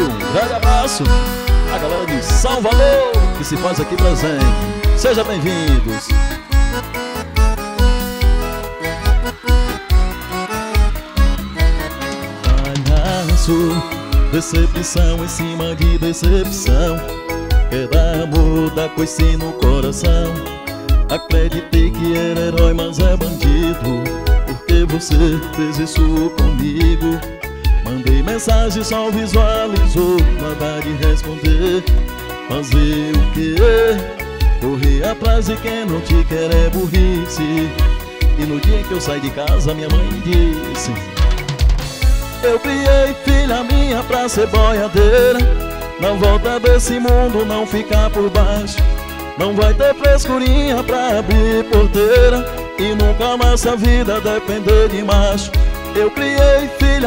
Brasil. Um grande abraço a galera de Salvador que se faz aqui presente. Sejam bem-vindos. Palhaço, decepção em cima de decepção. Quer dar amor, dá coice no coração. Acreditei que era herói, mas é bandido. Porque você fez isso comigo? Mandei mensagem, só visualizou, nada de responder. Fazer o quê? Correr atrás de quem não te quer é burrice. E no dia que eu saí de casa, minha mãe disse: eu criei filha minha pra ser boiadeira. Na volta desse mundo não ficar por baixo. Não vai ter frescurinha pra abrir porteira. E nunca mais a vida depender de macho. Eu criei filha